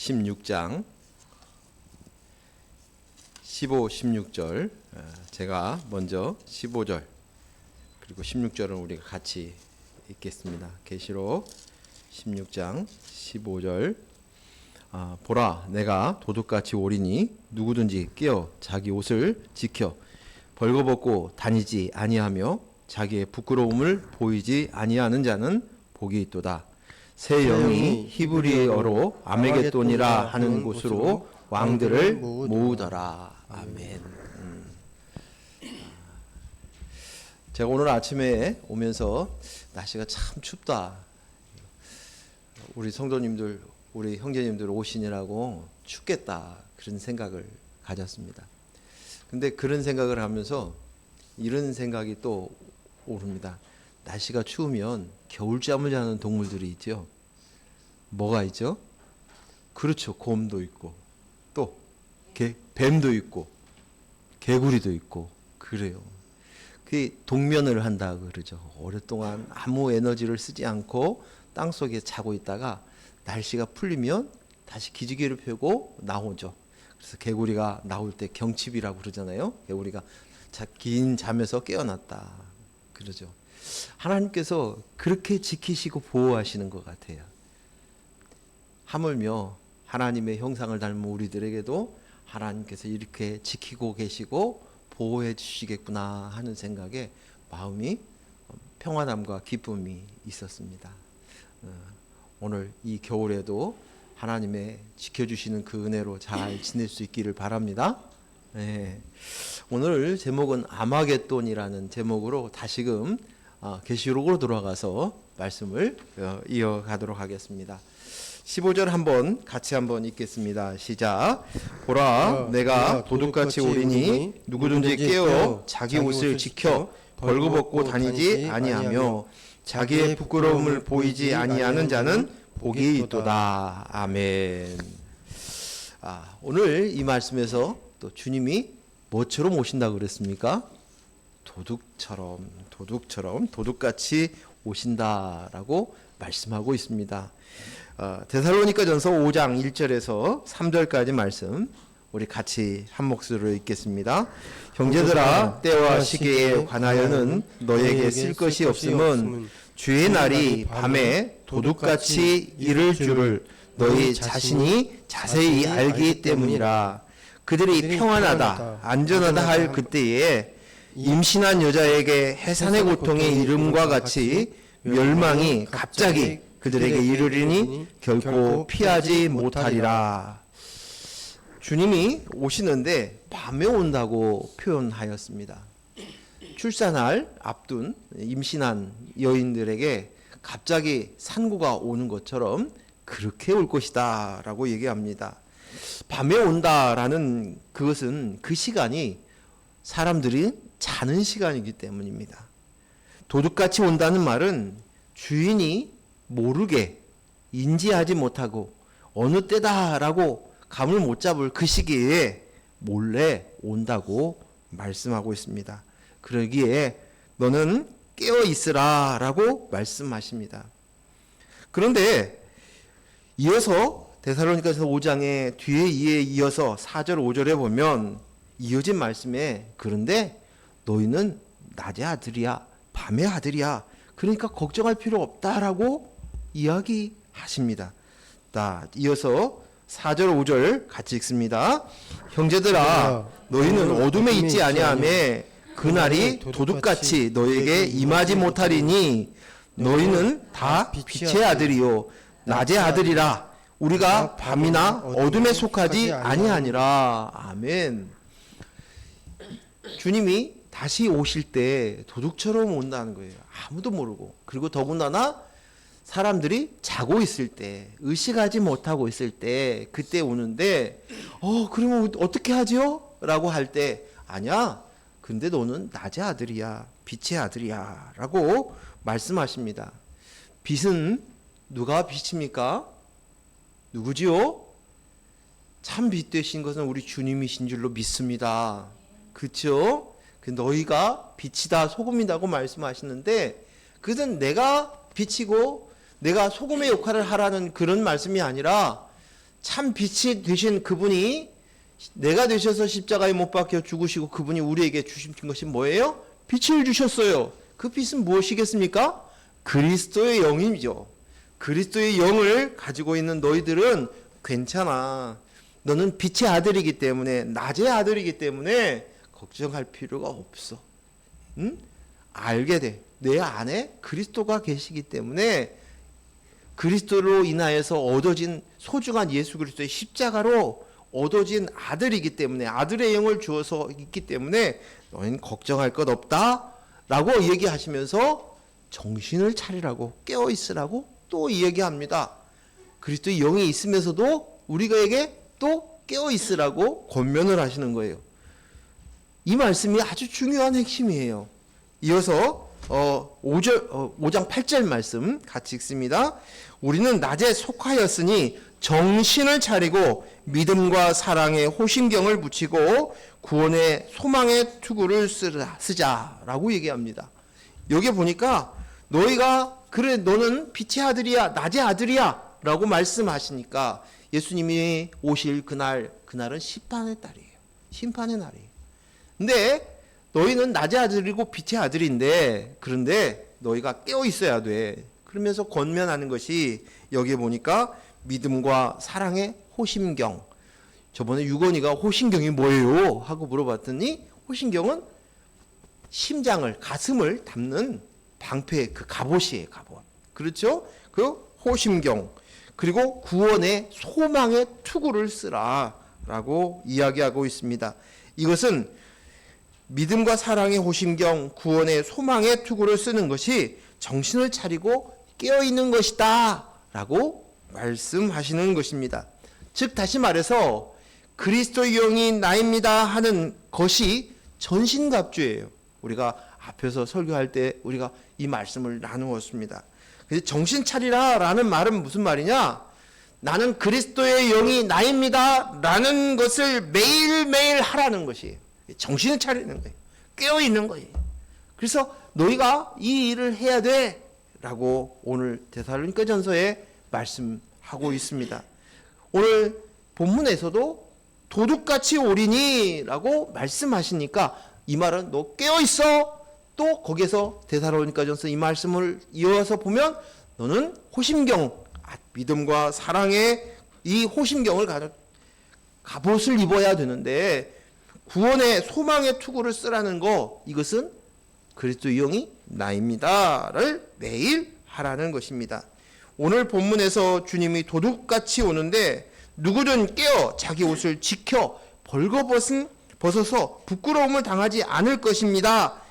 16장 15, 16절 제가 먼저 15절 그리고 16절은 우리가 같이 읽겠습니다. 계시록 16장 15절 보라 내가 도둑같이 오리니 누구든지 깨어 자기 옷을 지켜 벌거벗고 다니지 아니하며 자기의 부끄러움을 보이지 아니하는 자는 복이 있도다. 새 영이 히브리어로 아메겟돈이라 하는 곳으로 왕들을 모으더라. 아멘. 제가 오늘 아침에 오면서 날씨가 참 춥다. 우리 성도님들, 우리 형제님들 오시느라고 춥겠다. 그런 생각을 가졌습니다. 근데 그런 생각을 하면서 이런 생각이 또 오릅니다. 날씨가 추우면 겨울잠을 자는 동물들이 있죠. 뭐가 있죠? 그렇죠. 곰도 있고 또 뱀도 있고 개구리도 있고 그래요. 그게 동면을 한다 그러죠. 오랫동안 아무 에너지를 쓰지 않고 땅속에 자고 있다가 날씨가 풀리면 다시 기지개를 펴고 나오죠. 그래서 개구리가 나올 때 경칩이라고 그러잖아요. 개구리가 긴 잠에서 깨어났다 그러죠. 하나님께서 그렇게 지키시고 보호하시는 것 같아요. 하물며 하나님의 형상을 닮은 우리들에게도 하나님께서 이렇게 지키고 계시고 보호해 주시겠구나 하는 생각에 마음이 평안함과 기쁨이 있었습니다. 오늘 이 겨울에도 하나님의 지켜주시는 그 은혜로 잘 지낼 수 있기를 바랍니다. 네. 오늘 제목은 아마겟돈이라는 제목으로 다시금 계시록으로 돌아가서 말씀을 이어가도록 하겠습니다. 15절 한번 같이 한번 읽겠습니다. 시작. 보라 내가 도둑같이 오리니 누구든지 깨어 자기 옷을 지켜 벌거벗고 다니지 아니하며 자기의 부끄러움을 보이지 아니하는 자는 복이 있도다. 아멘. 오늘 이 말씀에서 또 주님이 뭐처럼 오신다고 그랬습니까? 도둑같이 오신다라고 말씀하고 있습니다. 데살로니가전서 5장 1절에서 3절까지 말씀 우리 같이 한 목소리로 읽겠습니다. 형제들아 때와 시기에 관하여는 너에게 쓸 것이 없음은 주의 날이 밤에 도둑같이 이를 줄을 너희 자신이 자세히 알기 때문이라. 그들이 평안하다 안전하다 할 그때에 임신한 여자에게 해산의 고통의 이름과 같이 멸망이 갑자기 그들에게 이르리니 결코 피하지 못하리라. 주님이 오시는데 밤에 온다고 표현하였습니다. 출산할 앞둔 임신한 여인들에게 갑자기 산고가 오는 것처럼 그렇게 올 것이다 라고 얘기합니다. 밤에 온다라는 그것은 그 시간이 사람들이 자는 시간이기 때문입니다. 도둑같이 온다는 말은 주인이 모르게 인지하지 못하고 어느 때다라고 감을 못 잡을 그 시기에 몰래 온다고 말씀하고 있습니다. 그러기에 너는 깨어 있으라 라고 말씀하십니다. 그런데 이어서 데살로니가서 5장의 뒤에 이어서 4절 5절에 보면 이어진 말씀에 그런데 너희는 낮의 아들이야 밤의 아들이야 그러니까 걱정할 필요 없다라고 이야기하십니다. 이어서 4절 5절 같이 읽습니다. 형제들아 너희는 어둠에 있지 아니하며 그날이 도둑같이 너희에게 임하지 못하리니 너희는 다 빛의 아들이요 낮의 아들이라. 우리가 밤이나 어둠에 속하지 아니하니라. 아멘. 주님이 다시 오실 때 도둑처럼 온다는 거예요. 아무도 모르고. 그리고 더군다나 사람들이 자고 있을 때, 의식하지 못하고 있을 때, 그때 오는데, 그러면 어떻게 하죠? 라고 할 때, 아니야. 근데 너는 낮의 아들이야. 빛의 아들이야. 라고 말씀하십니다. 빛은 누가 빛입니까? 누구지요? 참 빛 되신 것은 우리 주님이신 줄로 믿습니다. 그렇죠? 너희가 빛이다 소금이다고 말씀하시는데 그것은 내가 빛이고 내가 소금의 역할을 하라는 그런 말씀이 아니라 참 빛이 되신 그분이 내가 되셔서 십자가에 못 박혀 죽으시고 그분이 우리에게 주신 것이 뭐예요? 빛을 주셨어요. 그 빛은 무엇이겠습니까? 그리스도의 영이죠. 그리스도의 영을 가지고 있는 너희들은 괜찮아. 너는 빛의 아들이기 때문에, 낮의 아들이기 때문에 걱정할 필요가 없어. 응? 알게 돼. 내 안에 그리스도가 계시기 때문에 그리스도로 인하여서 얻어진 소중한 예수 그리스도의 십자가로 얻어진 아들이기 때문에, 아들의 영을 주어서 있기 때문에 너희는 걱정할 것 없다 라고 얘기하시면서 정신을 차리라고, 깨어 있으라고 또 얘기합니다. 그리스도의 영이 있으면서도 우리에게 또 깨어 있으라고 권면을 하시는 거예요. 이 말씀이 아주 중요한 핵심이에요. 이어서 5장 8절 말씀 같이 읽습니다. 우리는 낮에 속하였으니 정신을 차리고 믿음과 사랑의 호심경을 붙이고 구원의 소망의 투구를 쓰자라고 얘기합니다. 여기 보니까 너희가 그래 너는 빛의 아들이야, 낮의 아들이야 라고 말씀하시니까 예수님이 오실 그날은 심판의 딸이에요. 심판의 날이에요. 근데 너희는 낮의 아들이고 빛의 아들인데, 그런데 너희가 깨어 있어야 돼. 그러면서 권면하는 것이 여기에 보니까 믿음과 사랑의 호심경. 저번에 유건이가 호심경이 뭐예요? 하고 물어봤더니 호심경은 심장을, 가슴을 담는 방패, 그 갑옷이에요. 갑옷. 그렇죠? 그 호심경. 그리고 구원의 소망의 투구를 쓰라라고 이야기하고 있습니다. 이것은 믿음과 사랑의 호심경, 구원의 소망의 투구를 쓰는 것이 정신을 차리고 깨어있는 것이다 라고 말씀하시는 것입니다. 즉 다시 말해서 그리스도의 영이 나입니다 하는 것이 전신갑주예요. 우리가 앞에서 설교할 때 우리가 이 말씀을 나누었습니다. 그래서 정신 차리라 라는 말은 무슨 말이냐? 나는 그리스도의 영이 나입니다 라는 것을 매일매일 하라는 것이에요. 정신을 차리는 거예요. 깨어있는 거예요. 그래서 너희가 이 일을 해야 돼 라고 오늘 데살로니가전서에 말씀하고 있습니다. 오늘 본문에서도 도둑같이 오리니 라고 말씀하시니까 이 말은 너 깨어있어. 또 거기에서 데살로니가전서 이 말씀을 이어서 보면 너는 호심경, 믿음과 사랑의 이 호심경을 가져 갑옷을 입어야 되는데 구원의 소망의 투구를 쓰라는 거, 이것은 그리스도의 영이 나입니다를 매일 하라는 것입니다. 오늘 본문에서 주님이 도둑같이 오는데 누구든 깨어 자기 옷을 지켜 벌거벗어서 부끄러움을 당하지 않을 것입니다.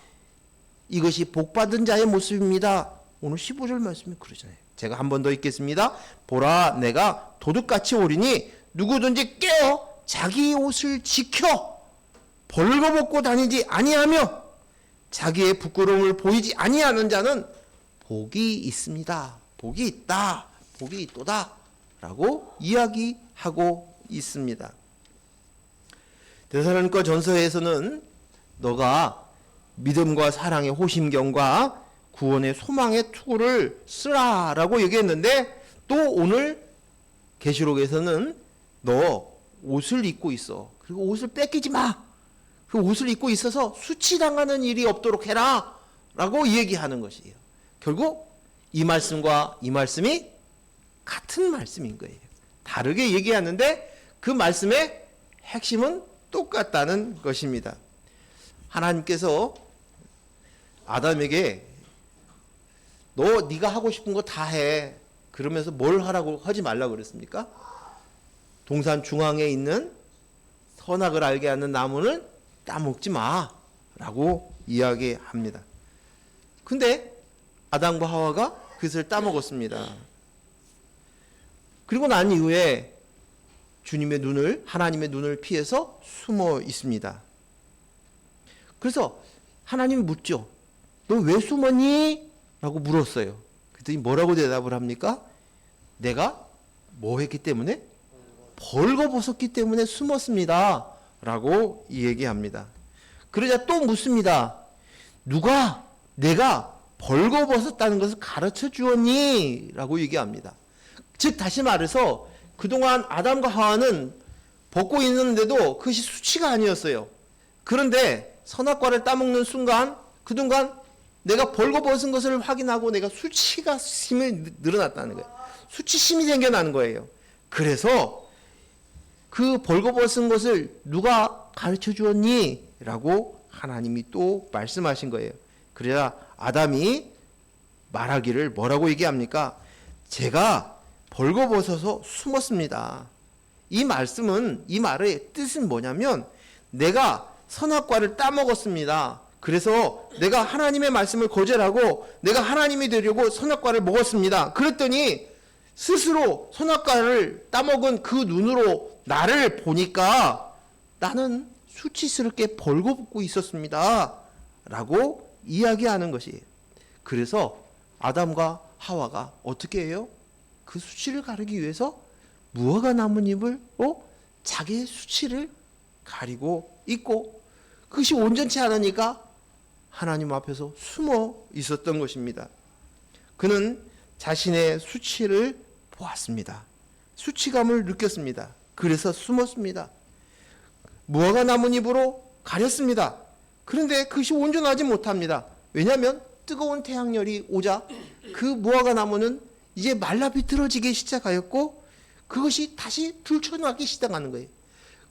이것이 복받은 자의 모습입니다. 오늘 15절 말씀이 그러잖아요. 제가 한 번 더 읽겠습니다. 보라, 내가 도둑같이 오리니 누구든지 깨어 자기 옷을 지켜 벌거벗고 다니지 아니하며 자기의 부끄러움을 보이지 아니하는 자는 복이 있습니다. 복이 있다. 복이 있도다. 라고 이야기하고 있습니다. 데살로니가 전서에서는 너가 믿음과 사랑의 호심경과 구원의 소망의 투구를 쓰라라고 얘기했는데 또 오늘 계시록에서는 너 옷을 입고 있어. 그리고 옷을 뺏기지 마. 그 옷을 입고 있어서 수치당하는 일이 없도록 해라 라고 얘기하는 것이에요. 결국 이 말씀과 이 말씀이 같은 말씀인 거예요. 다르게 얘기하는데 그 말씀의 핵심은 똑같다는 것입니다. 하나님께서 아담에게 너 네가 하고 싶은 거 다 해. 그러면서 뭘 하라고 하지 말라고 그랬습니까? 동산 중앙에 있는 선악을 알게 하는 나무는 따먹지 마 라고 이야기합니다. 근데 아담과 하와가 그것을 따먹었습니다. 그리고 난 이후에 하나님의 눈을 피해서 숨어 있습니다. 그래서 하나님이 묻죠. 너 왜 숨었니? 라고 물었어요. 그랬더니 뭐라고 대답을 합니까? 내가 뭐 했기 때문에? 벌거벗었기 때문에 숨었습니다. 라고 얘기합니다. 그러자 또 묻습니다. 누가 내가 벌거벗었다는 것을 가르쳐 주었니? 라고 얘기합니다. 즉 다시 말해서 그동안 아담과 하와는 벗고 있는데도 그것이 수치가 아니었어요. 그런데 선악과를 따먹는 순간 그동안 내가 벌거벗은 것을 확인하고 내가 수치심이 늘어났다는 거예요. 수치심이 생겨나는 거예요. 그래서 그 벌거벗은 것을 누가 가르쳐 주었니? 라고 하나님이 또 말씀하신 거예요. 그래야 아담이 말하기를 뭐라고 얘기합니까? 제가 벌거벗어서 숨었습니다. 이 말씀은, 이 말의 뜻은 뭐냐면 내가 선악과를 따먹었습니다. 그래서 내가 하나님의 말씀을 거절하고 내가 하나님이 되려고 선악과를 먹었습니다. 그랬더니 스스로 선악과를 따먹은 그 눈으로 나를 보니까 나는 수치스럽게 벌거벗고 있었습니다. 라고 이야기하는 것이에요. 그래서 아담과 하와가 어떻게 해요? 그 수치를 가리기 위해서 무화과 나뭇잎을 자기의 수치를 가리고 있고 그것이 온전치 않으니까 하나님 앞에서 숨어 있었던 것입니다. 그는 자신의 수치를 보았습니다. 수치감을 느꼈습니다. 그래서 숨었습니다. 무화과 나뭇잎으로 가렸습니다. 그런데 그것이 온전하지 못합니다. 왜냐하면 뜨거운 태양열이 오자 그 무화과 나무는 이제 말라 비틀어지기 시작하였고 그것이 다시 들춰나기 시작하는 거예요.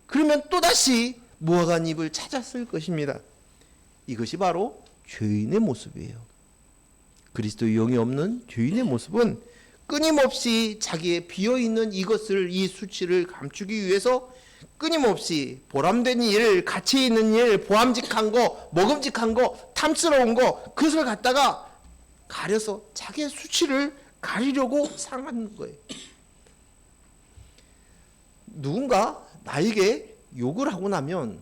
그러면 또다시 무화과 잎을 찾았을 것입니다. 이것이 바로 죄인의 모습이에요. 그리스도의 영이 없는 죄인의 모습은 끊임없이 자기의 비어있는 이것을, 이 수치를 감추기 위해서 끊임없이 보람된 일, 가치 있는 일, 보암직한 거, 먹음직한 거, 탐스러운 거, 그것을 갖다가 가려서 자기의 수치를 가리려고 살아가는 거예요. 누군가 나에게 욕을 하고 나면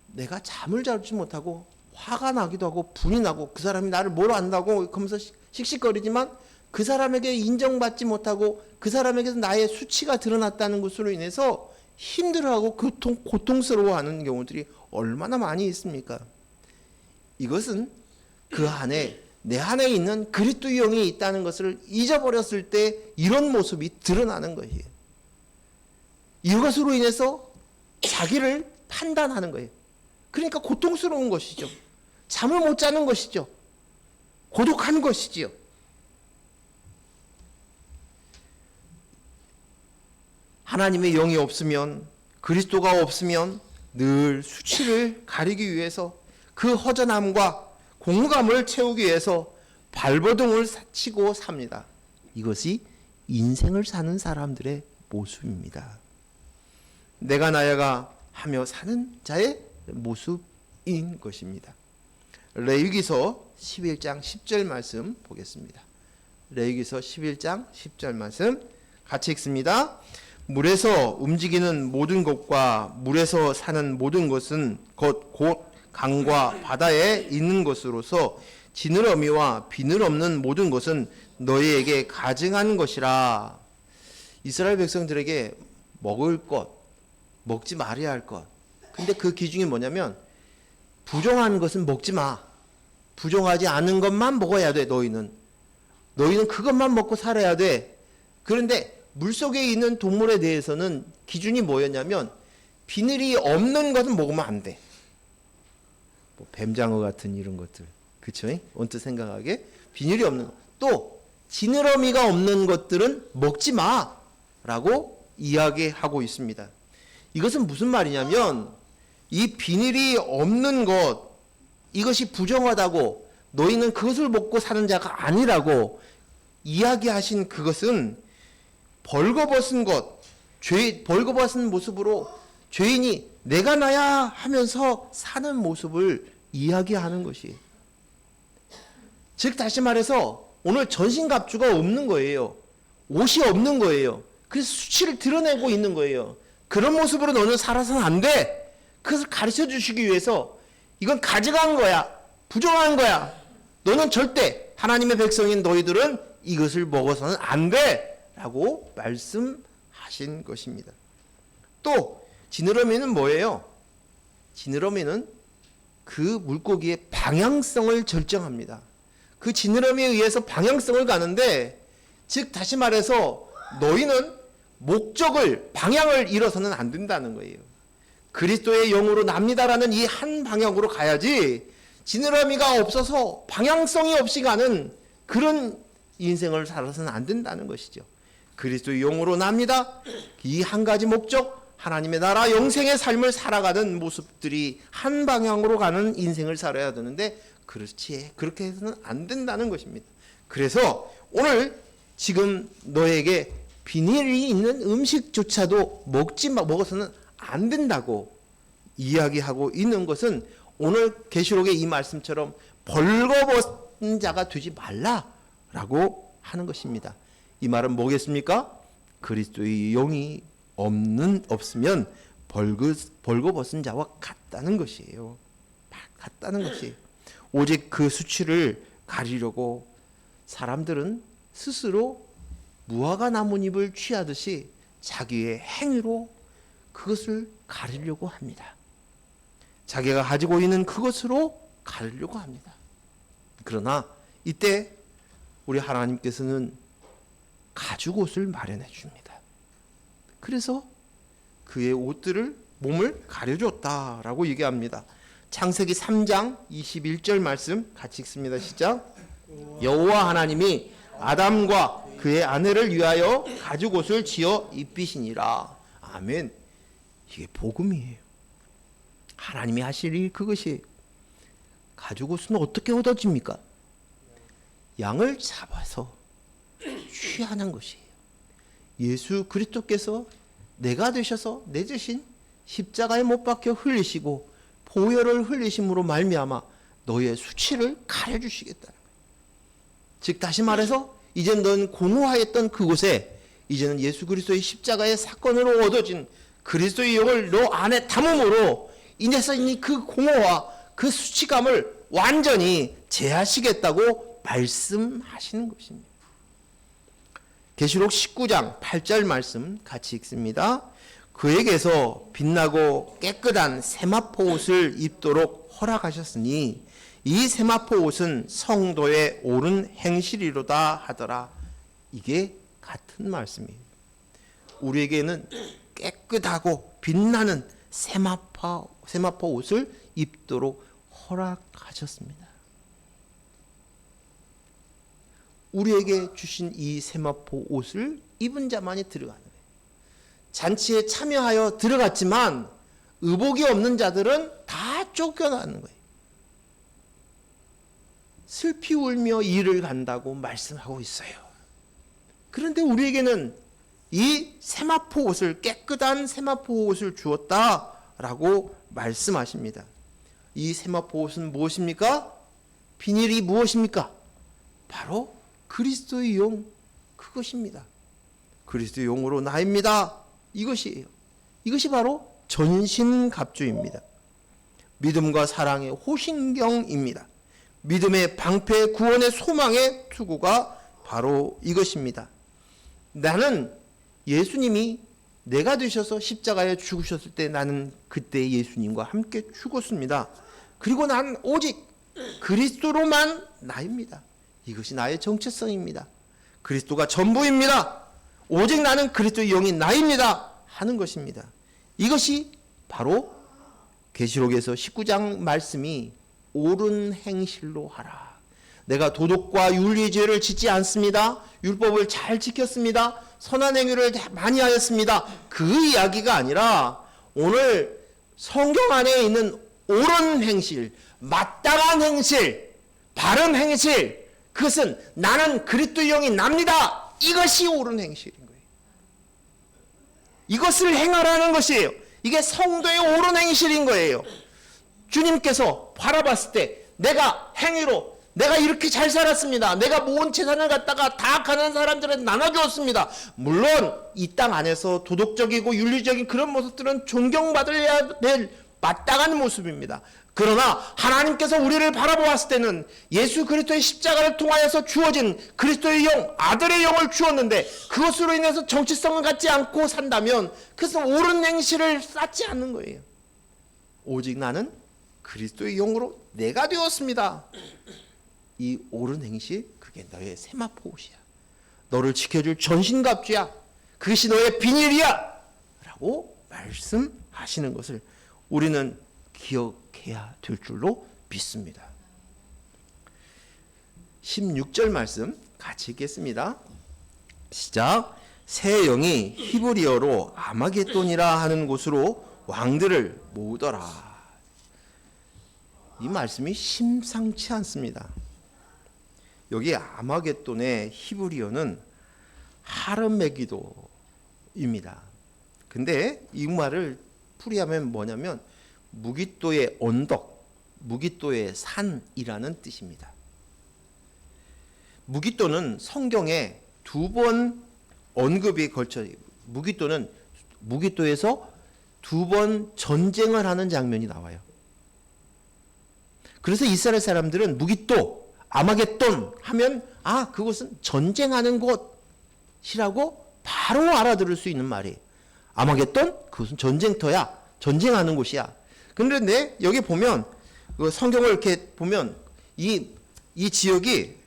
내가 잠을 자지 못하고 화가 나기도 하고 분이 나고 그 사람이 나를 뭐로 안다고 그러면서 씩씩거리지만 그 사람에게 인정받지 못하고 그 사람에게서 나의 수치가 드러났다는 것으로 인해서 힘들어하고 고통스러워하는 경우들이 얼마나 많이 있습니까? 이것은 그 안에 내 안에 있는 그리스도의 영이 있다는 것을 잊어버렸을 때 이런 모습이 드러나는 것이에요. 이것으로 인해서 자기를 판단하는 거예요. 그러니까 고통스러운 것이죠. 잠을 못 자는 것이죠. 고독한 것이지요. 하나님의 영이 없으면, 그리스도가 없으면 늘 수치를 가리기 위해서 그 허전함과 공허감을 채우기 위해서 발버둥을 치고 삽니다. 이것이 인생을 사는 사람들의 모습입니다. 내가 나야가 하며 사는 자의 모습인 것입니다. 레위기서 11장 10절 말씀 보겠습니다. 레위기서 11장 10절 말씀 같이 읽습니다. 물에서 움직이는 모든 것과 물에서 사는 모든 것은 곧 강과 바다에 있는 것으로서 지느러미와 비늘 없는 모든 것은 너희에게 가증한 것이라. 이스라엘 백성들에게 먹을 것, 먹지 말아야 할 것. 근데 그 기준이 뭐냐면 부정한 것은 먹지 마. 부정하지 않은 것만 먹어야 돼. 너희는 그것만 먹고 살아야 돼. 그런데 물속에 있는 동물에 대해서는 기준이 뭐였냐면 비늘이 없는 것은 먹으면 안 돼. 뭐 뱀장어 같은 이런 것들. 그쵸? 언뜻 생각하게 비늘이 없는 것. 또 지느러미가 없는 것들은 먹지 마라고 이야기하고 있습니다. 이것은 무슨 말이냐면 이 비늘이 없는 것, 이것이 부정하다고 너희는 그것을 먹고 사는 자가 아니라고 이야기하신 그것은 벌거벗은 것, 벌거벗은 모습으로 죄인이 내가 나야 하면서 사는 모습을 이야기하는 것이에요. 즉 다시 말해서 오늘 전신갑주가 없는 거예요. 옷이 없는 거예요. 그래서 수치를 드러내고 있는 거예요. 그런 모습으로 너는 살아서는 안 돼. 그것을 가르쳐 주시기 위해서 이건 가져간 거야. 부정한 거야. 너는 절대 하나님의 백성인 너희들은 이것을 먹어서는 안 돼. 라고 말씀하신 것입니다. 또 지느러미는 뭐예요? 지느러미는 그 물고기의 방향성을 결정합니다. 그 지느러미에 의해서 방향성을 가는데 즉 다시 말해서 너희는 목적을, 방향을 잃어서는 안 된다는 거예요. 그리스도의 영으로 납니다라는 이 한 방향으로 가야지 지느러미가 없어서 방향성이 없이 가는 그런 인생을 살아서는 안 된다는 것이죠. 그리스도의 영으로 납니다. 이 한 가지 목적, 하나님의 나라 영생의 삶을 살아가는 모습들이 한 방향으로 가는 인생을 살아야 되는데 그렇지 그렇게 해서는 안 된다는 것입니다. 그래서 오늘 지금 너에게 비닐이 있는 음식조차도 먹어서는 안 된다고 이야기하고 있는 것은 오늘 계시록의 이 말씀처럼 벌거벗은 자가 되지 말라라고 하는 것입니다. 이 말은 뭐겠습니까? 그리스도의 영이 없으면 벌거벗은 자와 같다는 것이에요. 같다는 것이. 오직 그 수치를 가리려고 사람들은 스스로 무화과 나뭇잎을 취하듯이 자기의 행위로 그것을 가리려고 합니다. 자기가 가지고 있는 그것으로 가리려고 합니다. 그러나 이때 우리 하나님께서는 가죽옷을 마련해 줍니다. 그래서 그의 옷들을 몸을 가려줬다라고 얘기합니다. 창세기 3장 21절 말씀 같이 읽습니다. 시작. 여호와 하나님이 아담과 그의 아내를 위하여 가죽옷을 지어 입히시니라. 아멘. 이게 복음이에요. 하나님이 하실 일 그것이. 가죽옷은 어떻게 얻어집니까? 양을 잡아서 취하는 것이에요. 예수 그리스도께서 내가 되셔서 내 대신 십자가에 못 박혀 흘리시고 보혈을 흘리심으로 말미암아 너의 수치를 가려주시겠다는 거예요. 즉 다시 말해서 이제 넌 공허하였던 그곳에 이제는 예수 그리스도의 십자가의 사건으로 얻어진 그리스도의 영을 너 안에 담음으로 인해서 이미 그 공허와 그 수치감을 완전히 제하시겠다고 말씀하시는 것입니다. 계시록 19장 8절 말씀 같이 읽습니다. 그에게서 빛나고 깨끗한 세마포 옷을 입도록 허락하셨으니 이 세마포 옷은 성도의 옳은 행실이로다 하더라. 이게 같은 말씀이에요. 우리에게는 깨끗하고 빛나는 세마포 옷을 입도록 허락하셨습니다. 우리에게 주신 이 세마포 옷을 입은 자만이 들어가는 거예요. 잔치에 참여하여 들어갔지만 의복이 없는 자들은 다 쫓겨나는 거예요. 슬피 울며 일을 간다고 말씀하고 있어요. 그런데 우리에게는 이 세마포 옷을, 깨끗한 세마포 옷을 주었다라고 말씀하십니다. 이 세마포 옷은 무엇입니까? 비닐이 무엇입니까? 바로 그리스도의 영, 그것입니다. 그리스도의 영으로 나입니다. 이것이에요. 이것이 바로 전신갑주입니다. 믿음과 사랑의 호신경입니다. 믿음의 방패, 구원의 소망의 투구가 바로 이것입니다. 나는 예수님이 내가 되셔서 십자가에 죽으셨을 때 나는 그때 예수님과 함께 죽었습니다. 그리고 난 오직 그리스도로만 나입니다. 이것이 나의 정체성입니다. 그리스도가 전부입니다. 오직 나는 그리스도의 영이 나입니다. 하는 것입니다. 이것이 바로 계시록에서 19장 말씀이 옳은 행실로 하라. 내가 도덕과 윤리의 죄를 짓지 않습니다. 율법을 잘 지켰습니다. 선한 행위를 많이 하였습니다. 그 이야기가 아니라 오늘 성경 안에 있는 옳은 행실, 마땅한 행실, 바른 행실, 그것은 나는 그리스도의 영이 납니다. 이것이 옳은 행실인 거예요. 이것을 행하라는 것이에요. 이게 성도의 옳은 행실인 거예요. 주님께서 바라봤을 때 내가 행위로 내가 이렇게 잘 살았습니다. 내가 모은 재산을 갖다가 다 가난한 사람들한테 나눠주었습니다. 물론 이 땅 안에서 도덕적이고 윤리적인 그런 모습들은 존경받아야 될 마땅한 모습입니다. 그러나 하나님께서 우리를 바라보았을 때는 예수 그리스도의 십자가를 통하여서 주어진 그리스도의 영, 아들의 영을 주었는데 그것으로 인해서 정체성을 갖지 않고 산다면 그것은 옳은 행실을 쌓지 않는 거예요. 오직 나는 그리스도의 영으로 내가 되었습니다. 이 옳은 행실, 그게 너의 세마포 옷이야. 너를 지켜줄 전신갑주야. 그것이 너의 비닐이야 라고 말씀하시는 것을 우리는 기억해야 될 줄로 믿습니다. 16절 말씀 같이 읽겠습니다. 시작. 새 영이 히브리어로 아마겟돈이라 하는 곳으로 왕들을 모으더라. 이 말씀이 심상치 않습니다. 여기 아마겟돈의 히브리어는 하르메기도입니다. 근데 이 말을 풀이하면 뭐냐면 무깃도의 언덕, 무깃도의 산이라는 뜻입니다. 무깃도는 성경에 2번 언급이 걸쳐, 무깃도에서 2번 전쟁을 하는 장면이 나와요. 그래서 이스라엘 사람들은 무깃도, 아마겟돈 하면 그것은 전쟁하는 곳이라고 바로 알아들을 수 있는 말이에요. 아마겟돈? 그것은 전쟁터야. 전쟁하는 곳이야. 그런데 여기 보면 성경을 이렇게 보면 이 지역이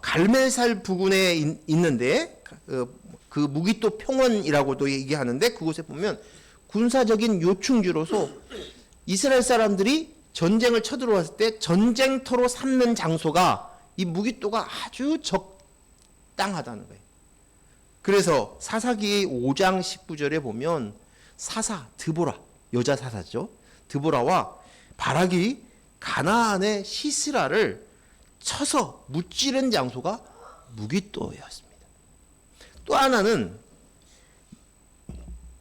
갈멜살 부근에 있는데 그 무깃도 평원이라고도 얘기하는데 그곳에 보면 군사적인 요충지로서 이스라엘 사람들이 전쟁을 쳐들어왔을 때 전쟁터로 삼는 장소가 이 무깃도가 아주 적당하다는 거예요. 그래서 사사기 5장 19절에 보면 사사 드보라, 여자 사사죠. 드보라와 바락이 가나안의 시스라를 쳐서 무찌른 장소가 무깃도였습니다. 또 하나는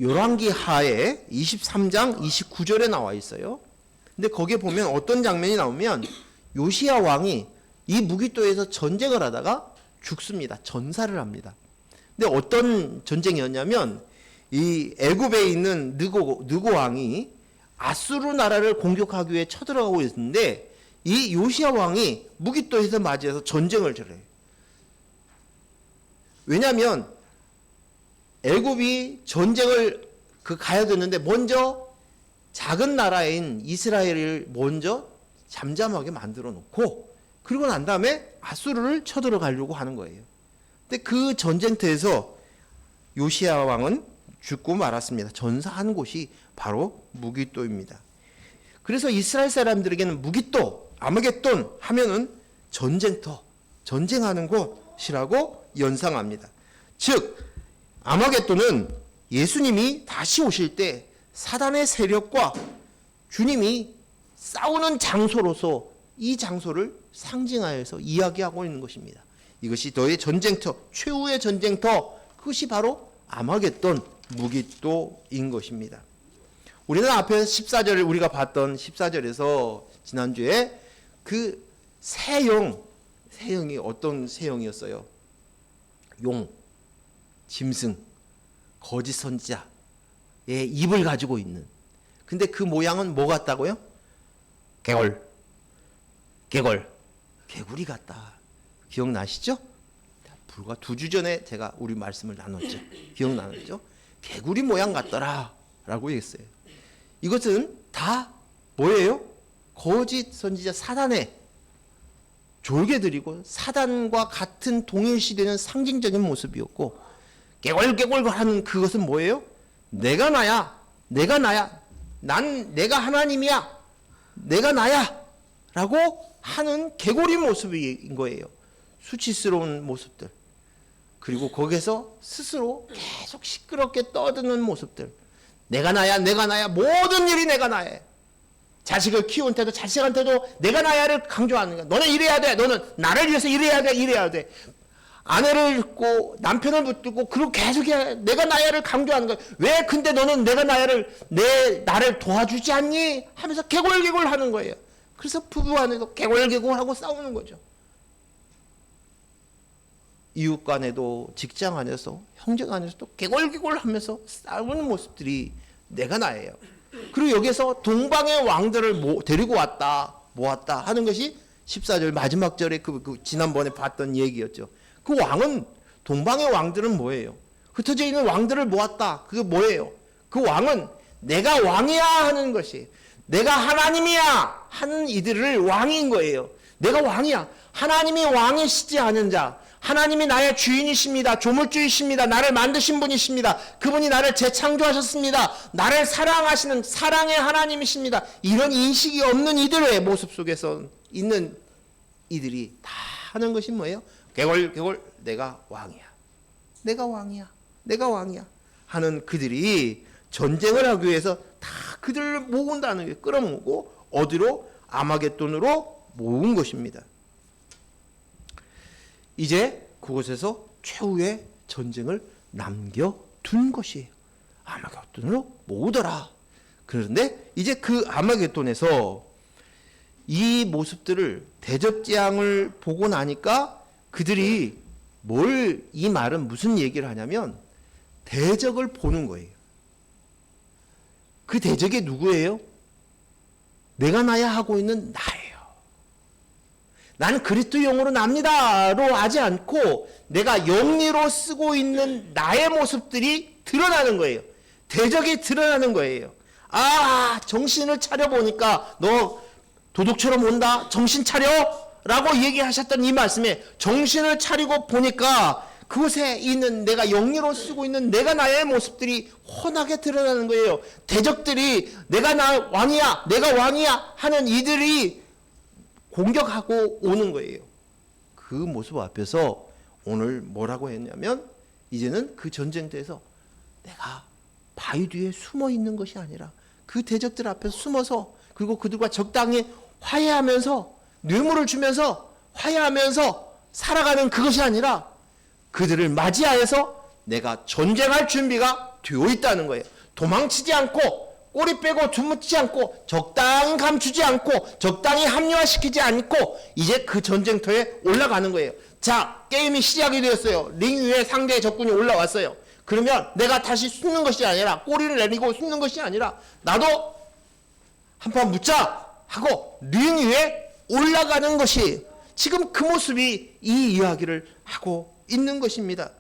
열왕기 하에 23장 29절에 나와 있어요. 근데 거기에 보면 어떤 장면이 나오면 요시야 왕이 이 무깃도에서 전쟁을 하다가 죽습니다. 전사를 합니다. 근데 어떤 전쟁이었냐면 이 애굽에 있는 느고 왕이 아수르 나라를 공격하기 위해 쳐들어가고 있는데 이 요시야 왕이 무깃도에서 맞이해서 전쟁을 저래요. 왜냐하면 애굽이 전쟁을 가야 되는데 먼저 작은 나라인 이스라엘을 먼저 잠잠하게 만들어 놓고 그리고 난 다음에 아수르를 쳐들어가려고 하는 거예요. 근데 그 전쟁터에서 요시야 왕은 죽고 말았습니다. 전사한 곳이 바로 무깃도입니다. 그래서 이스라엘 사람들에게는 무깃도, 아마겟돈 하면은 전쟁터, 전쟁하는 곳이라고 연상합니다. 즉 아마겟돈은 예수님이 다시 오실 때 사단의 세력과 주님이 싸우는 장소로서 이 장소를 상징하여서 이야기하고 있는 것입니다. 이것이 너의 전쟁터, 최후의 전쟁터, 그것이 바로 아마겟돈, 무깃도인 것입니다. 우리는 앞에 14절을 우리가 봤던 14절에서 지난주에 그 새형이 어떤 새형이었어요? 용, 짐승, 거짓 선지자의 입을 가지고 있는. 근데 그 모양은 뭐 같다고요? 개구리 같다. 기억나시죠? 불과 2주 전에 제가 우리 말씀을 나눴죠. 기억나죠? 개구리 모양 같더라 라고 했어요. 이것은 다 뭐예요? 거짓 선지자 사단의 졸개들이고 사단과 같은 동일시되는 상징적인 모습이었고 개골개골 하는 그것은 뭐예요? 내가 나야. 내가 하나님이야. 내가 나야. 라고 하는 개구리 모습인 거예요. 수치스러운 모습들. 그리고 거기서 스스로 계속 시끄럽게 떠드는 모습들. 내가 나야. 모든 일이 내가 나야. 자식을 키운 때도 자식한테도 내가 나야를 강조하는 거야. 너는 이래야 돼. 너는 나를 위해서 이래야 돼. 아내를 잊고 남편을 붙들고 그리고 계속 내가 나야를 강조하는 거야. 왜 근데 너는 내가 나를 도와주지 않니? 하면서 개골개골 하는 거예요. 그래서 부부 안에도 개골개골하고 싸우는 거죠. 이웃 간에도 직장 안에서 형제 간에서도 개골개골 하면서 싸우는 모습들이 내가 나예요. 그리고 여기서 동방의 왕들을 데리고 모았다 하는 것이 14절 마지막 절에 그 지난번에 봤던 얘기였죠. 그 왕은 동방의 왕들은 뭐예요? 흩어져 있는 왕들을 모았다. 그게 뭐예요? 그 왕은 내가 왕이야 하는 것이 내가 하나님이야 하는 이들을 왕인 거예요. 내가 왕이야. 하나님이 왕이시지 않은 자, 하나님이 나의 주인이십니다. 조물주이십니다. 나를 만드신 분이십니다. 그분이 나를 재창조하셨습니다. 나를 사랑하시는 사랑의 하나님이십니다. 이런 인식이 없는 이들의 모습 속에서 있는 이들이 다 하는 것이 뭐예요? 개골개골 내가 왕이야. 내가 왕이야. 내가 왕이야. 하는 그들이 전쟁을 하기 위해서 다 그들을 모은다는 게 끌어모으고 어디로? 아마겟돈으로 모은 것입니다. 이제 그곳에서 최후의 전쟁을 남겨둔 것이에요. 아마겟돈으로 모으더라. 그런데 이제 그 아마겟돈에서 이 모습들을 대적재앙을 보고 나니까 그들이 이 말은 무슨 얘기를 하냐면 대적을 보는 거예요. 그 대적이 누구예요? 내가 나야 하고 있는 나예요. 나는 그리스도 영으로 납니다로 하지 않고 내가 영리로 쓰고 있는 나의 모습들이 드러나는 거예요. 대적이 드러나는 거예요. 아, 정신을 차려보니까 너 도둑처럼 온다. 정신 차려 라고 얘기하셨던 이 말씀에 정신을 차리고 보니까 그곳에 있는 내가 영리로 쓰고 있는 내가 나의 모습들이 훤하게 드러나는 거예요. 대적들이 내가 왕이야, 내가 왕이야 하는 이들이 공격하고 오는 거예요. 그 모습 앞에서 오늘 뭐라고 했냐면 이제는 그 전쟁터에서 내가 바위 뒤에 숨어 있는 것이 아니라 그 대적들 앞에서 숨어서 그리고 그들과 적당히 화해하면서 뇌물을 주면서 화해하면서 살아가는 그것이 아니라 그들을 맞이하여서 내가 전쟁할 준비가 되어 있다는 거예요. 도망치지 않고 꼬리 빼고 주무치지 않고 적당히 감추지 않고 적당히 합리화시키지 않고 이제 그 전쟁터에 올라가는 거예요. 자, 게임이 시작이 되었어요. 링 위에 상대의 적군이 올라왔어요. 그러면 내가 다시 숨는 것이 아니라 꼬리를 내리고 숨는 것이 아니라 나도 한판 붙자 하고 링 위에 올라가는 것이 지금 그 모습이 이 이야기를 하고 있는 것입니다.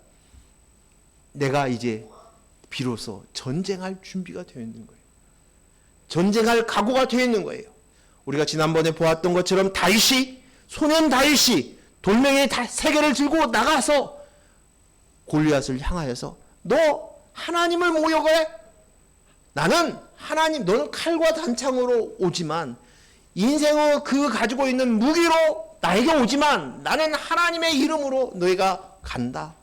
내가 이제 비로소 전쟁할 준비가 되어 있는 거예요. 전쟁할 각오가 되어 있는 거예요. 우리가 지난번에 보았던 것처럼 다윗이 소년 다윗이 돌멩이 세 개를 들고 나가서 골리앗을 향하여서 너 하나님을 모욕해? 나는 하나님, 너는 칼과 단창으로 오지만 인생의 그 가지고 있는 무기로 나에게 오지만 나는 하나님의 이름으로 너희가 간다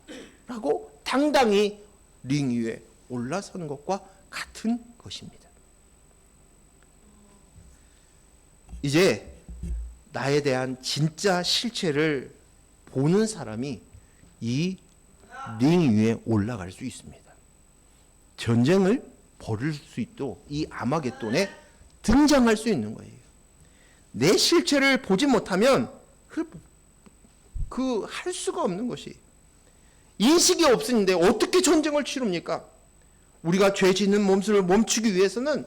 라고 당당히 링 위에 올라서는 것과 같은 것입니다. 이제 나에 대한 진짜 실체를 보는 사람이 이 링 위에 올라갈 수 있습니다. 전쟁을 벌일 수 있도록 이 아마겟돈에 등장할 수 있는 거예요. 내 실체를 보지 못하면 할 수가 없는 것이 인식이 없는데 어떻게 전쟁을 치릅니까? 우리가 죄 짓는 몸수를 멈추기 위해서는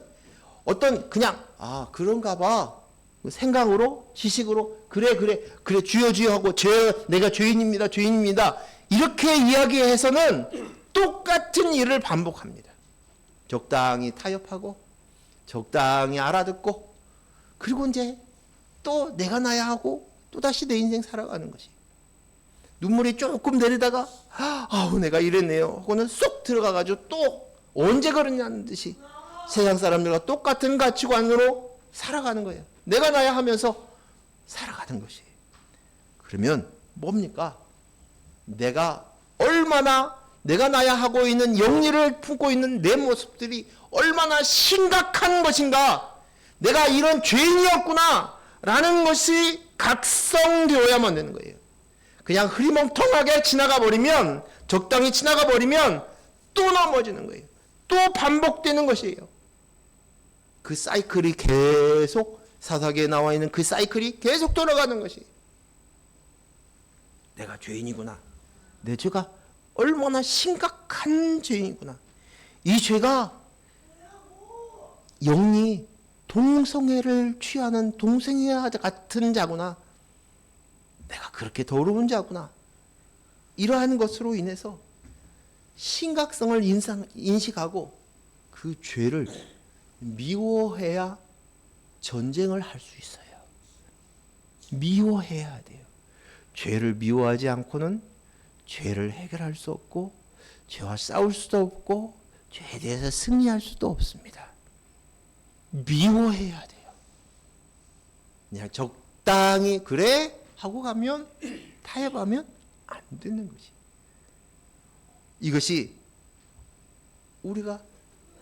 어떤 그냥 그런가 봐 생각으로 지식으로 그래 주여 하고 내가 죄인입니다 이렇게 이야기해서는 똑같은 일을 반복합니다. 적당히 타협하고 적당히 알아듣고 그리고 이제 또 내가 나야 하고 또다시 내 인생 살아가는 것이 눈물이 조금 내리다가 내가 이랬네요 하고는 쏙 들어가가지고 또 언제 그러냐는 듯이 세상 사람들과 똑같은 가치관으로 살아가는 거예요. 내가 나야 하면서 살아가는 것이. 그러면 뭡니까? 내가 얼마나 내가 나야 하고 있는 영리를 품고 있는 내 모습들이 얼마나 심각한 것인가, 내가 이런 죄인이었구나 라는 것이 각성되어야만 되는 거예요. 그냥 흐리멍텅하게 지나가 버리면, 적당히 지나가 버리면 또 넘어지는 거예요. 또 반복되는 것이에요. 그 사이클이 계속 사사기에 나와 있는 그 사이클이 계속 돌아가는 것이, 내가 죄인이구나, 내 죄가 얼마나 심각한 죄인이구나, 이 죄가 영리 동성애를 취하는 동성애와 같은 자구나, 내가 그렇게 더러운 자구나, 이러한 것으로 인해서 심각성을 인식하고 그 죄를 미워해야 전쟁을 할 수 있어요. 미워해야 돼요. 죄를 미워하지 않고는 죄를 해결할 수 없고 죄와 싸울 수도 없고 죄에 대해서 승리할 수도 없습니다. 미워해야 돼요. 그냥 적당히 그래 하고 가면 타협하면 안 되는 것이. 이것이 우리가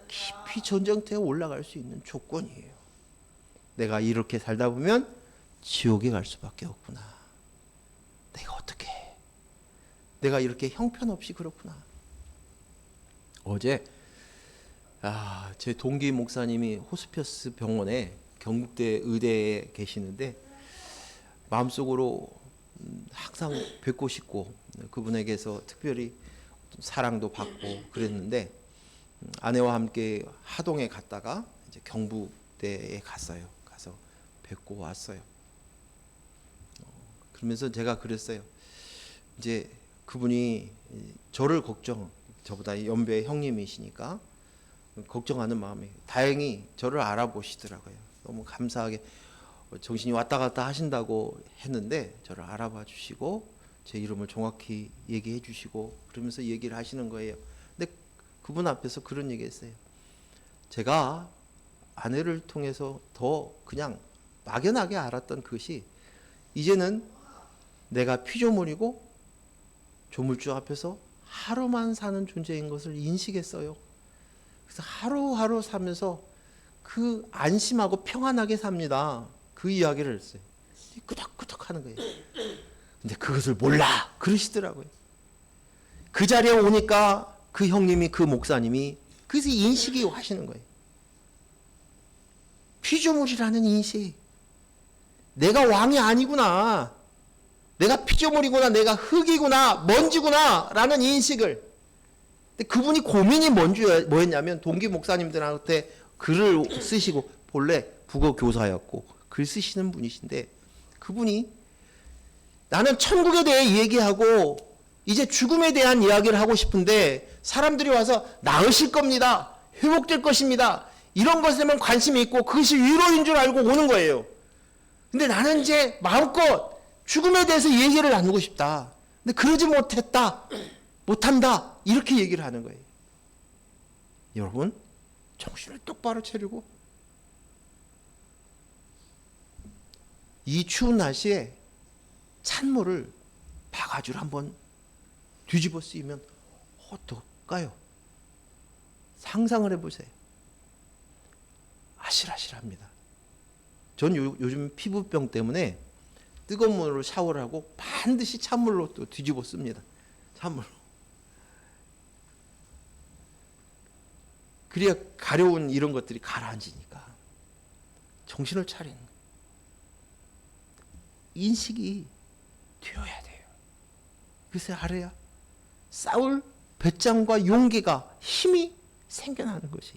깊이 전쟁터에 올라갈 수 있는 조건이에요. 내가 이렇게 살다 보면 지옥에 갈 수밖에 없구나. 내가 어떻게 해? 내가 이렇게 형편없이 그렇구나. 어제 제 동기 목사님이 호스피스 병원에 경북대 의대에 계시는데 마음속으로 항상 뵙고 싶고 그분에게서 특별히 사랑도 받고 그랬는데 아내와 함께 하동에 갔다가 이제 경북대에 갔어요. 가서 뵙고 왔어요. 그러면서 제가 그랬어요. 이제 그분이 저를 저보다 연배 형님이시니까 걱정하는 마음이, 다행히 저를 알아보시더라고요. 너무 감사하게 정신이 왔다 갔다 하신다고 했는데 저를 알아봐 주시고 제 이름을 정확히 얘기해 주시고 그러면서 얘기를 하시는 거예요. 근데 그분 앞에서 그런 얘기 했어요. 제가 아내를 통해서 더 그냥 막연하게 알았던 것이 이제는 내가 피조물이고 조물주 앞에서 하루만 사는 존재인 것을 인식했어요. 그래서 하루하루 살면서 그 안심하고 평안하게 삽니다. 그 이야기를 했어요. 끄덕끄덕 하는 거예요. 근데 그것을 몰라 그러시더라고요. 그 자리에 오니까 그 형님이, 그 목사님이 그래서 인식이 하시는 거예요. 피조물이라는 인식. 내가 왕이 아니구나. 내가 피조물이구나. 내가 흙이구나. 먼지구나. 라는 인식을. 근데 그분이 고민이 뭐였냐면 동기 목사님들한테 글을 쓰시고 본래 국어 교사였고 글 쓰시는 분이신데 그분이 나는 천국에 대해 얘기하고 이제 죽음에 대한 이야기를 하고 싶은데 사람들이 와서 나으실 겁니다. 회복될 것입니다. 이런 것에만 관심이 있고 그것이 위로인 줄 알고 오는 거예요. 근데 나는 이제 마음껏 죽음에 대해서 얘기를 나누고 싶다. 근데 그러지 못한다. 이렇게 얘기를 하는 거예요. 여러분, 정신을 똑바로 차리고 이 추운 날씨에 찬물을 바가지로 한번 뒤집어 쓰이면 어떨까요? 상상을 해보세요. 아실아실합니다. 전 요즘 피부병 때문에 뜨거운 물로 샤워를 하고 반드시 찬물로 또 뒤집어 씁니다. 찬물로. 그래야 가려운 이런 것들이 가라앉으니까. 정신을 차리는 거예요. 인식이 되어야 돼요. 그래서 알아야 싸울 배짱과 용기가 힘이 생겨나는 것이.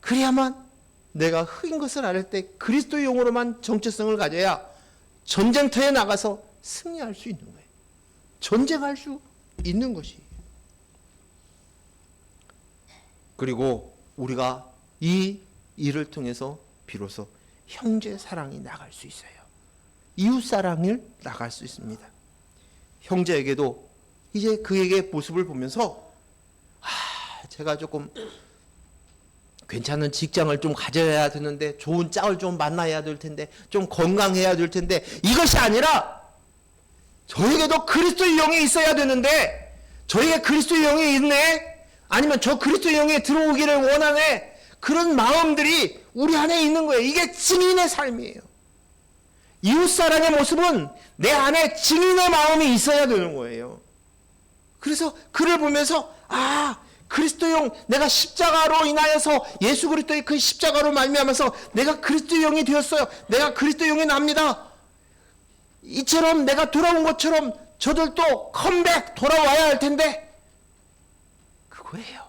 그래야만 내가 흙인 것을 알 때 그리스도의 영으로만 정체성을 가져야 전쟁터에 나가서 승리할 수 있는 거예요. 전쟁할 수 있는 것이. 그리고 우리가 이 일을 통해서 비로소 형제 사랑이 나갈 수 있어요. 이웃 사랑을 나갈 수 있습니다. 형제에게도 이제 그에게 모습을 보면서 제가 조금 괜찮은 직장을 좀 가져야 되는데 좋은 짝을 좀 만나야 될 텐데 좀 건강해야 될 텐데 이것이 아니라 저에게도 그리스도의 영이 있어야 되는데 저에게 그리스도의 영이 있네? 아니면 저 그리스도의 영이 들어오기를 원하네? 그런 마음들이 우리 안에 있는 거예요. 이게 증인의 삶이에요. 이웃사랑의 모습은 내 안에 증인의 마음이 있어야 되는 거예요. 그래서 그를 보면서 그리스도의 영, 내가 십자가로 인하여서 예수 그리스도의 그 십자가로 말미암아서 내가 그리스도의 영이 되었어요. 내가 그리스도의 영이 납니다. 이처럼 내가 돌아온 것처럼 저들도 컴백 돌아와야 할 텐데 그거예요.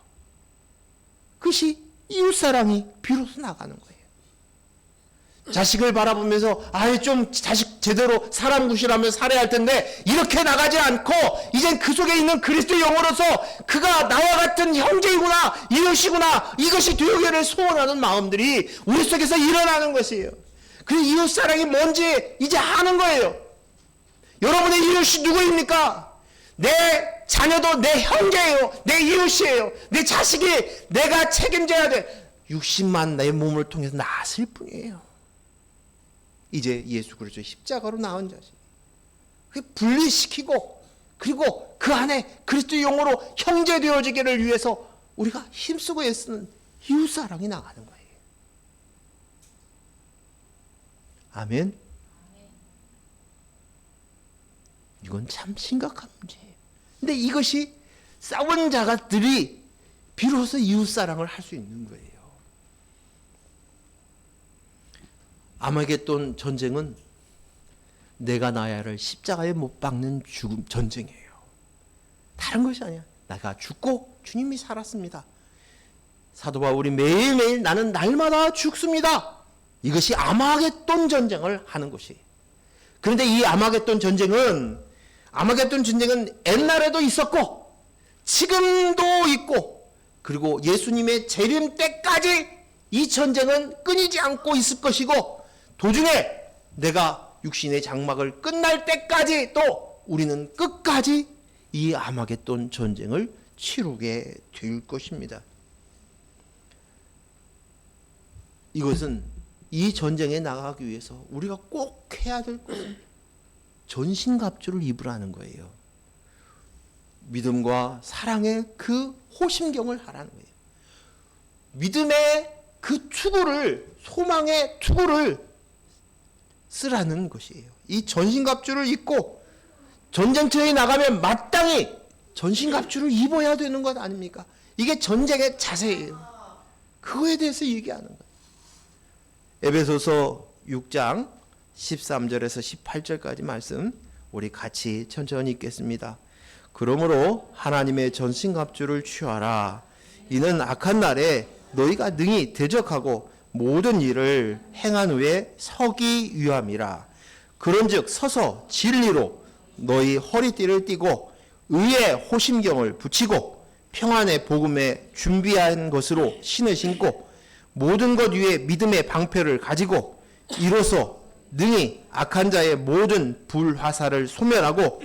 그것이 이웃사랑이 비로소 나가는 거예요. 자식을 바라보면서 좀 자식 제대로 사람 구실하며 살아야 할 텐데 이렇게 나가지 않고 이젠 그 속에 있는 그리스도의 영으로서 그가 나와 같은 형제이구나 이웃이구나 이것이 되기를 소원하는 마음들이 우리 속에서 일어나는 것이에요. 그래서 이웃사랑이 뭔지 이제 아는 거예요. 여러분의 이웃이 누구입니까? 내 자녀도 내 형제예요. 내 이웃이에요. 내 자식이 내가 책임져야 돼. 60만 내 몸을 통해서 나았을 뿐이에요. 이제 예수 그리스도 십자가로 나온 자식. 분리시키고 그리고 그 안에 그리스도 영으로 형제 되어지기를 위해서 우리가 힘쓰고 애쓰는 이웃사랑이 나가는 거예요. 아멘. 이건 참 심각한 문제예요. 근데 이것이 싸운 자들이 비로소 이웃사랑을 할 수 있는 거예요. 아마겟돈 전쟁은 내가 나야를 십자가에 못 박는 죽음 전쟁이에요. 다른 것이 아니야. 내가 죽고 주님이 살았습니다. 사도 바울이 매일매일 나는 날마다 죽습니다. 이것이 아마겟돈 전쟁을 하는 것이에요. 그런데 이 아마겟돈 전쟁은 옛날에도 있었고 지금도 있고 그리고 예수님의 재림 때까지 이 전쟁은 끊이지 않고 있을 것이고 도중에 내가 육신의 장막을 끝날 때까지 또 우리는 끝까지 이 아마겟돈 전쟁을 치르게 될 것입니다. 이것은 이 전쟁에 나가기 위해서 우리가 꼭 해야 될 것은 전신갑주를 입으라는 거예요. 믿음과 사랑의 그 호심경을 하라는 거예요. 믿음의 그 투구를, 소망의 투구를 쓰라는 것이에요. 이 전신갑주를 입고 전쟁터에 나가면 마땅히 전신갑주를 입어야 되는 것 아닙니까? 이게 전쟁의 자세예요. 그거에 대해서 얘기하는 거예요. 에베소서 6장 13절에서 18절까지 말씀 우리 같이 천천히 읽겠습니다. 그러므로 하나님의 전신갑주를 취하라. 이는 악한 날에 너희가 능히 대적하고 모든 일을 행한 후에 서기 위함이라. 그런즉 서서 진리로 너희 허리띠를 띠고 의의 호심경을 붙이고 평안의 복음에 준비한 것으로 신을 신고 모든 것 위에 믿음의 방패를 가지고 이로써 능히 악한 자의 모든 불화살을 소멸하고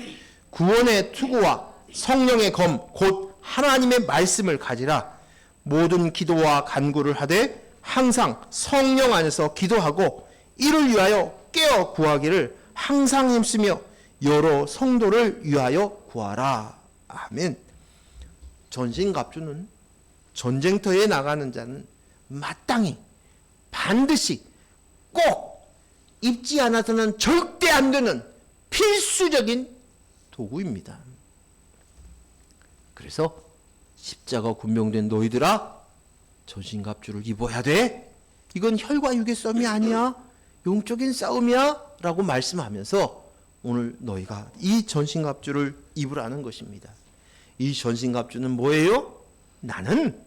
구원의 투구와 성령의 검 곧 하나님의 말씀을 가지라. 모든 기도와 간구를 하되 항상 성령 안에서 기도하고 이를 위하여 깨어 구하기를 항상 힘쓰며 여러 성도를 위하여 구하라. 아멘. 전신갑주는 전쟁터에 나가는 자는 마땅히 반드시 꼭 입지 않아서는 절대 안 되는 필수적인 도구입니다. 그래서 십자가 군병된 너희들아 전신갑주를 입어야 돼. 이건 혈과 육의 싸움이 아니야. 영적인 싸움이야. 라고 말씀하면서 오늘 너희가 이 전신갑주를 입으라는 것입니다. 이 전신갑주는 뭐예요? 나는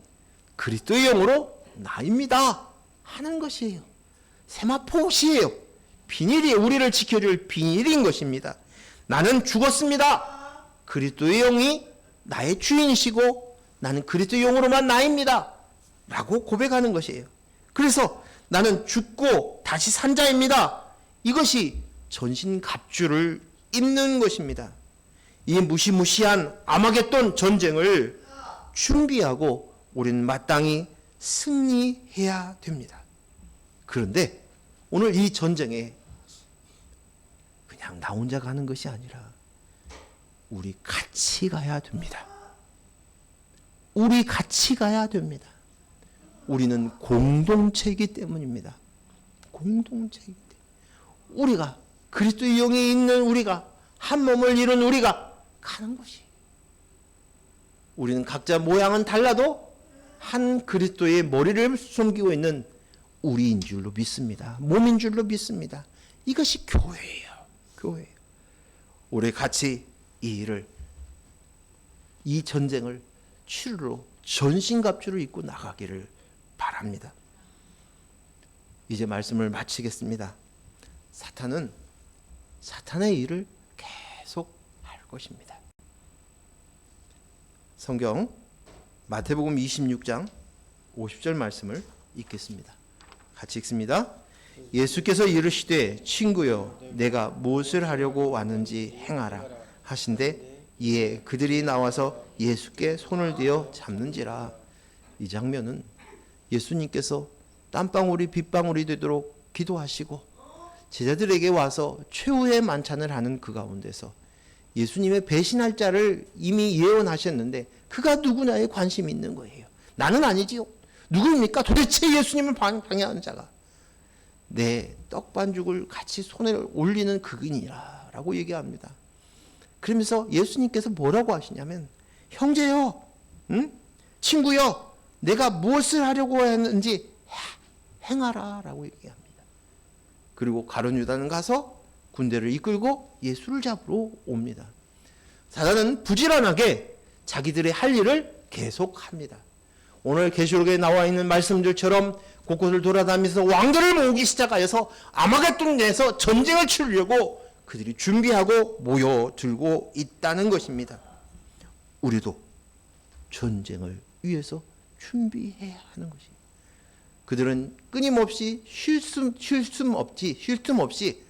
그리스도의 영으로 나입니다. 하는 것이에요. 세마포시예요. 비닐이 우리를 지켜줄 비닐인 것입니다. 나는 죽었습니다. 그리스도의 영이 나의 주인이시고 나는 그리스도의 영으로만 나입니다. 라고 고백하는 것이에요. 그래서 나는 죽고 다시 산 자입니다. 이것이 전신갑주를 입는 것입니다. 이 무시무시한 아마겟돈 전쟁을 준비하고 우리는 마땅히 승리해야 됩니다. 그런데 오늘 이 전쟁에 그냥 나 혼자 가는 것이 아니라 우리 같이 가야 됩니다. 우리 같이 가야 됩니다. 우리는 공동체이기 때문입니다. 공동체이기 때문에 우리가 그리스도의 영이 있는 우리가 한 몸을 이룬 우리가 가는 것이 우리는 각자 모양은 달라도 한 그리스도의 머리를 숨기고 있는 우리인 줄로 믿습니다. 몸인 줄로 믿습니다. 이것이 교회예요. 교회예요. 우리 같이 이 일을 이 전쟁을 치르러 전신갑주를 입고 나가기를 바랍니다. 이제 말씀을 마치겠습니다. 사탄은 사탄의 일을 계속 할 것입니다. 성경 마태복음 26장 50절 말씀을 읽겠습니다. 같이 읽습니다. 예수께서 이르시되 친구여 내가 무엇을 하려고 왔는지 행하라 하신대 이에 그들이 나와서 예수께 손을 대어 잡는지라. 이 장면은 예수님께서 땀방울이 빗방울이 되도록 기도하시고 제자들에게 와서 최후의 만찬을 하는 그 가운데서 예수님의 배신할 자를 이미 예언하셨는데 그가 누구냐에 관심이 있는 거예요. 나는 아니지요. 누구입니까? 도대체 예수님을 방해하는 자가. 내 떡반죽을 같이 손에 올리는 그분이라 라고 얘기합니다. 그러면서 예수님께서 뭐라고 하시냐면 형제여, 친구여, 내가 무엇을 하려고 했는지 행하라 라고 얘기합니다. 그리고 가룟 유다는 가서 군대를 이끌고 예수를 잡으러 옵니다. 사단은 부지런하게 자기들의 할 일을 계속합니다. 오늘 계시록에 나와 있는 말씀들처럼 곳곳을 돌아다니면서 왕들을 모으기 시작하여서 아마겟돈에서 전쟁을 치르려고 그들이 준비하고 모여들고 있다는 것입니다. 우리도 전쟁을 위해서 준비해야 하는 것입니다. 그들은 끊임없이 쉴 틈 없이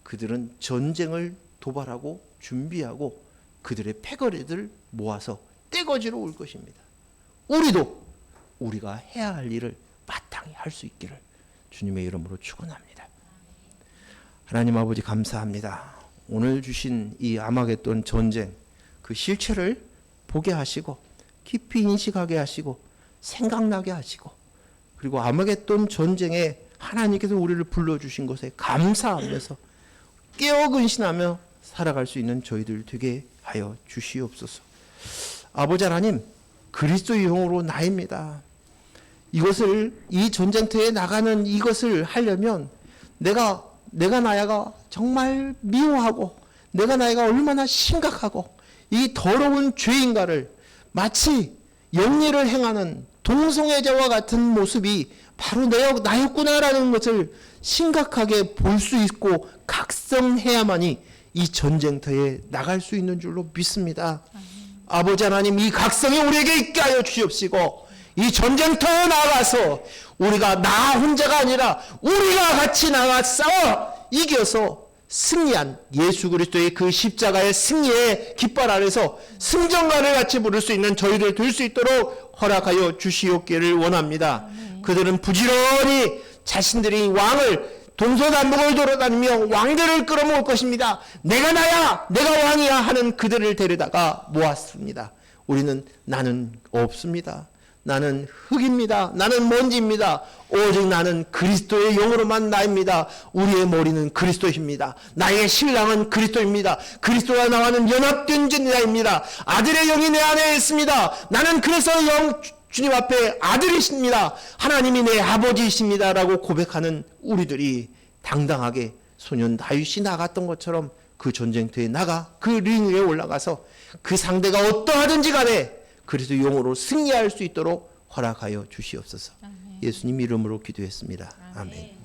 그들은 전쟁을 도발하고 준비하고 그들의 패거리들 모아서 떼거지로 올 것입니다. 우리도 우리가 해야 할 일을 마땅히 할 수 있기를 주님의 이름으로 축원합니다. 하나님 아버지 감사합니다. 오늘 주신 이 아마겟돈 전쟁 그 실체를 보게 하시고 깊이 인식하게 하시고 생각나게 하시고 그리고 아마겟돈 전쟁에 하나님께서 우리를 불러주신 것에 감사하면서 깨어 근신하며 살아갈 수 있는 저희들 되게 하여 주시옵소서. 아버지 하나님, 그리스도의 영으로 나입니다. 이 전쟁터에 나가는 이것을 하려면 내가 나야가 정말 미워하고 내가 나야가 얼마나 심각하고 이 더러운 죄인가를 마치 영리를 행하는 동성애자와 같은 모습이 바로 나였구나라는 것을 심각하게 볼 수 있고 각성해야만이 이 전쟁터에 나갈 수 있는 줄로 믿습니다. 아버지 하나님, 이 각성이 우리에게 있게 하여 주옵시고 이 전쟁터에 나가서 우리가 나 혼자가 아니라 우리가 같이 나가 싸워 이겨서 승리한 예수 그리스도의 그 십자가의 승리의 깃발 아래서 승전가를 같이 부를 수 있는 저희들 될 수 있도록 허락하여 주시옵기를 원합니다. 그들은 부지런히 자신들이 왕을 동서남북을 돌아다니며 왕들을 끌어모을 것입니다. 내가 나야, 내가 왕이야 하는 그들을 데려다가 모았습니다. 우리는 나는 없습니다. 나는 흙입니다. 나는 먼지입니다. 오직 나는 그리스도의 영으로만 나입니다. 우리의 머리는 그리스도입니다. 나의 신랑은 그리스도입니다. 그리스도와 나와는 연합된 자입니다. 아들의 영이 내 안에 있습니다. 나는 그래서 주님 앞에 아들이십니다. 하나님이 내 아버지이십니다. 라고 고백하는 우리들이 당당하게 소년 다윗이 나갔던 것처럼 그 전쟁터에 나가 그 링 위에 올라가서 그 상대가 어떠하든지 간에 그리스도 영으로 승리할 수 있도록 허락하여 주시옵소서. 예수님 이름으로 기도했습니다. 아멘.